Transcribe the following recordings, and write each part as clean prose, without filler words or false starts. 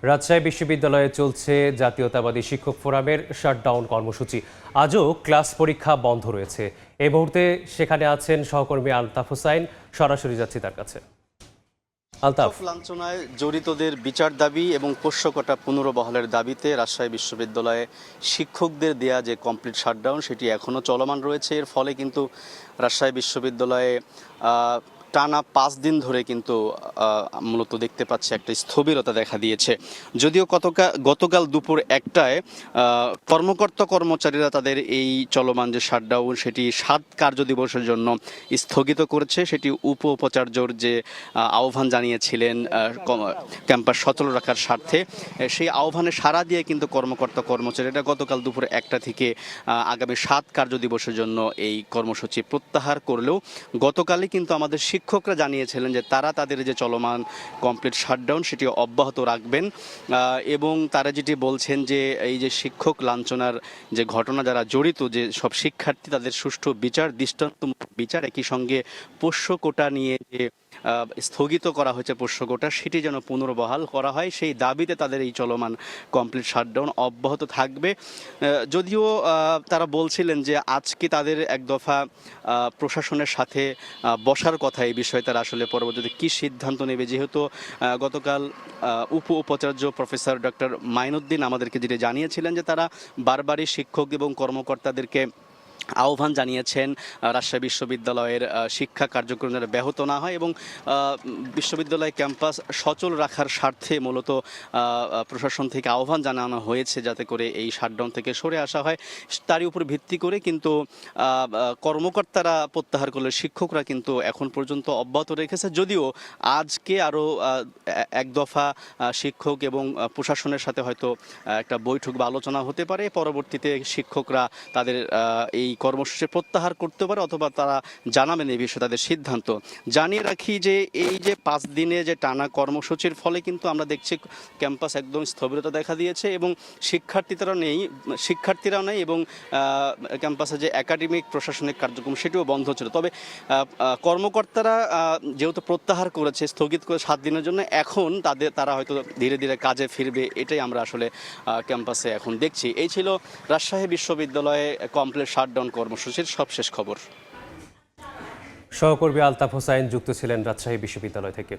রাজশাহী বিশ্ববিদ্যালয়ে চলছে জাতীয়তাবাদী শিক্ষক ফোরামের শাটডাউন কর্মসূচি। আজও ক্লাস পরীক্ষা বন্ধ রয়েছে। এই মুহূর্তে সেখানে আছেন সহকর্মী আলতাফ হোসাইন। সরাসরি যাচ্ছি তার কাছে। আলতাফ, লাঞ্ছনায় জড়িতদের বিচার দাবি এবং পোষ্যকোটা পুনর্বহালের দাবিতে রাজশাহী বিশ্ববিদ্যালয়ে শিক্ষকদের দেয়া যে কমপ্লিট শাটডাউন সেটি এখনও চলমান রয়েছে। এর ফলে কিন্তু রাজশাহী বিশ্ববিদ্যালয়ে টানা ৫ দিন ধরে কিন্তু মূলত দেখতে পাচ্ছি একটা স্থবিরতা দেখা দিয়েছে। যদিও গতকাল দুপুর ১টায় কর্মকর্তা কর্মচারীরা তাদের এই চলমান যে শাটডাউন সেটি ৭ কার্যদিবসের জন্য স্থগিত করেছে। সেটি উপাচার্যর যে আহ্বান জানিয়েছিলেন ক্যাম্পাস সচল রাখার স্বার্থে, সেই আহ্বানে সাড়া দিয়ে কিন্তু কর্মকর্তা কর্মচারীরা গতকাল দুপুর ১টা থেকে আগামী ৭ কার্যদিবসের জন্য এই কর্মসূচি প্রত্যাহার করলেও গতকালই কিন্তু আমাদের শিক্ষকরা জানিয়েছিলেন যে তারা তাদের যে চলমান কমপ্লিট শাটডাউন সেটি অব্যাহত রাখবেন এবং তারা যেটি বলছেন যে এই যে শিক্ষক লাঞ্ছনার যে ঘটনা যারা জড়িত, যে সব শিক্ষার্থী তাদের সুষ্ঠু বিচার, দৃষ্টান্তমূলক বিচার, একই সঙ্গে পোষ্য কোটা নিয়ে যে স্থগিত করা হয়েছে পোষ্য কোটা সেটি যেন পুনর্বহাল করা হয়, সেই দাবিতে তাদের এই চলমান কমপ্লিট শাটডাউন অব্যাহত থাকবে। যদিও তারা বলছিলেন যে আজকে তাদের এক দফা প্রশাসনের সাথে বসার কথা, এই বিষয়ে তারা আসলে পরবর্তীতে কী সিদ্ধান্ত নেবে। যেহেতু গতকাল উপাচার্য প্রফেসর ডক্টর মাইনুদ্দিন আমাদেরকে যেটা জানিয়েছিলেন যে তারা বারবারই শিক্ষক এবং কর্মকর্তাদেরকে আহ্বান জানিয়েছেন রাজশাহী বিশ্ববিদ্যালয়ের শিক্ষা কার্যক্রম যেন ব্যাহত না হয় এবং বিশ্ববিদ্যালয় ক্যাম্পাস সচল রাখার স্বার্থে মূলত প্রশাসন থেকে আহ্বান জানানো হয়েছে যাতে করে এই শাটডাউন থেকে সরে আসা হয়। তারই উপর ভিত্তি করে কিন্তু কর্মকর্তারা প্রত্যাহার করলে শিক্ষকরা কিন্তু এখন পর্যন্ত অব্যাহত রেখেছে। যদিও আজকে আরও এক দফা শিক্ষক এবং প্রশাসনের সাথে হয়তো একটা বৈঠক বা আলোচনা হতে পারে। পরবর্তীতে শিক্ষকরা তাদের এই কর্মসূচি প্রত্যাহার করতে পারে অথবা তারা জানাবেন এই বিষয়ে তাদের সিদ্ধান্ত। জানিয়ে রাখি যে এই যে ৫ দিনে যে টানা কর্মসূচির ফলে কিন্তু আমরা দেখছি ক্যাম্পাস একদম স্থবিরতা দেখা দিয়েছে এবং শিক্ষার্থীরাও নেই এবং ক্যাম্পাসে যে একাডেমিক প্রশাসনিক কার্যক্রম সেটিও বন্ধ ছিল। তবে কর্মকর্তারা যেহেতু প্রত্যাহার করেছে, স্থগিত করে ৭ দিনের জন্য, এখন তারা হয়তো ধীরে ধীরে কাজে ফিরবে, এটাই আমরা আসলে ক্যাম্পাসে এখন দেখছি। এই ছিল রাজশাহী বিশ্ববিদ্যালয়ে কমপ্লিট শাটডাউন কর্মসূচির সবশেষ খবর। সহকর্মী আলতাফ হোসাইন যুক্ত ছিলেন রাজশাহী বিশ্ববিদ্যালয় থেকে।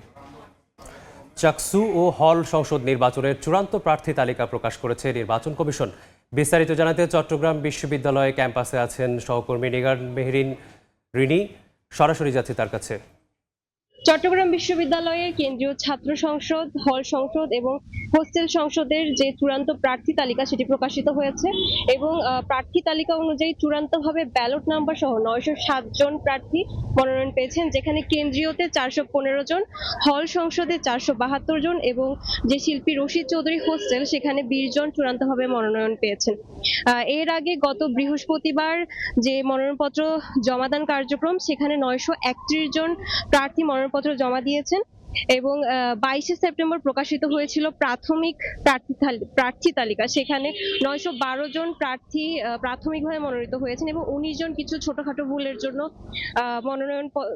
চাকসু ও হল সংসদ নির্বাচনের চূড়ান্ত প্রার্থী তালিকা প্রকাশ করেছে নির্বাচন কমিশন। বিস্তারিত জানাতে চট্টগ্রাম বিশ্ববিদ্যালয় ক্যাম্পাসে আছেন সহকর্মী নিগার মেহরিন রিনি। সরাসরি যাচ্ছি তার কাছে। চট্টগ্রাম বিশ্ববিদ্যালয়ের কেন্দ্রীয় ছাত্র সংসদ, হল সংসদ এবং হোস্টেল সংসদের যে চূড়ান্ত প্রার্থী তালিকা সেটি প্রকাশিত হয়েছে এবং প্রার্থী তালিকা অনুযায়ী চূড়ান্তভাবে ব্যালট নাম্বার সহ ৯০৭ জন প্রার্থী মনোনয়ন পেয়েছেন, যেখানে কেন্দ্রীয়তে ৪১৫ জন, হল সংসদে ৪৭২ জন এবং যে শিল্পী রশিদ চৌধুরী হোস্টেল সেখানে ২০ জন চূড়ান্তভাবে মনোনয়ন পেয়েছেন। এর আগে গত বৃহস্পতিবার যে মনোনয়নপত্র জমাদান কার্যক্রম, সেখানে ৯৩১ জন প্রার্থী মনোনয়নপত্র জমা দিয়েছেন এবং ২২শে সেপ্টেম্বর প্রকাশিত হয়েছিল প্রাথমিক প্রার্থী তালিকা। সেখানে ৯১২ জন প্রার্থী প্রাথমিকভাবে মনোনীত হয়েছেন এবং ১৯ জন কিছু ছোটখাটো ভুলের জন্য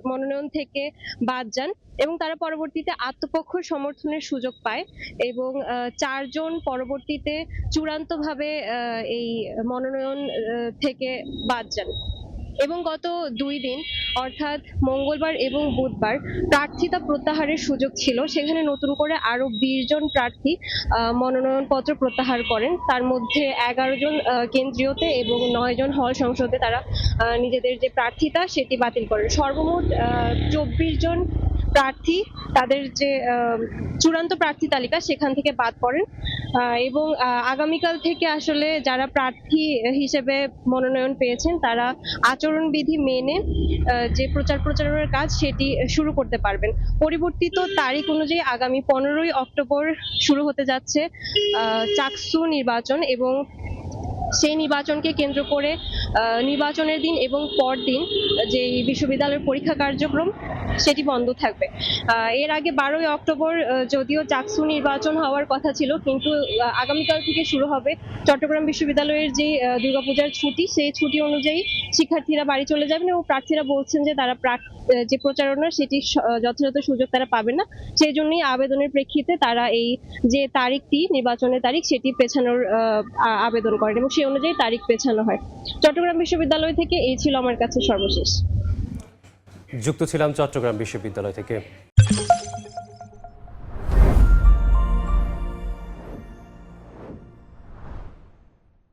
মনোনয়ন থেকে বাদ যান এবং তারা পরবর্তীতে আত্মপক্ষ সমর্থনের সুযোগ পায় এবং ৪ জন পরবর্তীতে চূড়ান্তভাবে এই মনোনয়ন থেকে বাদ যান। এবং গত ২ দিন অর্থাৎ মঙ্গলবার এবং বুধবার প্রার্থিতা প্রত্যাহারের সুযোগ ছিল, সেখানে নতুন করে আরো ২০ জন প্রার্থী মনোনয়নপত্র প্রত্যাহার করেন। তার মধ্যে ১১ জন কেন্দ্রীয়তে এবং ৯ জন হল সংসদে তারা নিজেদের যে প্রার্থিতা সেটি বাতিল করেন। সর্বমোট ২৪ জন প্রার্থী তাদের যে চূড়ান্ত প্রার্থী তালিকা সেখান থেকে বাদ পড়েন এবং আগামীকাল থেকে আসলে যারা প্রার্থী হিসেবে মনোনয়ন পেয়েছেন তারা আচরণবিধি মেনে যে প্রচারণার কাজ সেটি শুরু করতে পারবেন। পরিবর্তিত তারিখ অনুযায়ী আগামী ১৫ই অক্টোবর শুরু হতে যাচ্ছে চাকসু নির্বাচন এবং সেই নির্বাচনকে কেন্দ্র করে নির্বাচনের দিন এবং পরদিন যে বিশ্ববিদ্যালয়ের পরীক্ষা কার্যক্রম সেটি বন্ধ থাকবে। এর আগে 12ই অক্টোবর যদিও চাকসু নির্বাচন হওয়ার কথা ছিল, কিন্তু আগামীকাল থেকে শুরু হবে চট্টগ্রাম বিশ্ববিদ্যালয়ের যে দুর্গাপূজার ছুটি, সেই ছুটি অনুযায়ী শিক্ষার্থীরা বাড়ি চলে যাবেন এবং প্রার্থীরা বলছেন যে তারা যে প্রচারণা সেটি যথাযথ সুযোগ তারা পাবে না। সেই জন্যই আবেদনের প্রেক্ষিতে তারা এই যে তারিখটি, নির্বাচনের তারিখ, সেটি পেছানোর আবেদন করেন এবং সেই অনুযায়ী তারিখ পেছানো হয়। চট্টগ্রাম বিশ্ববিদ্যালয় থেকে এই ছিল আমার কাছে সর্বশেষ। যুক্ত ছিলাম চট্টগ্রাম বিশ্ববিদ্যালয় থেকে।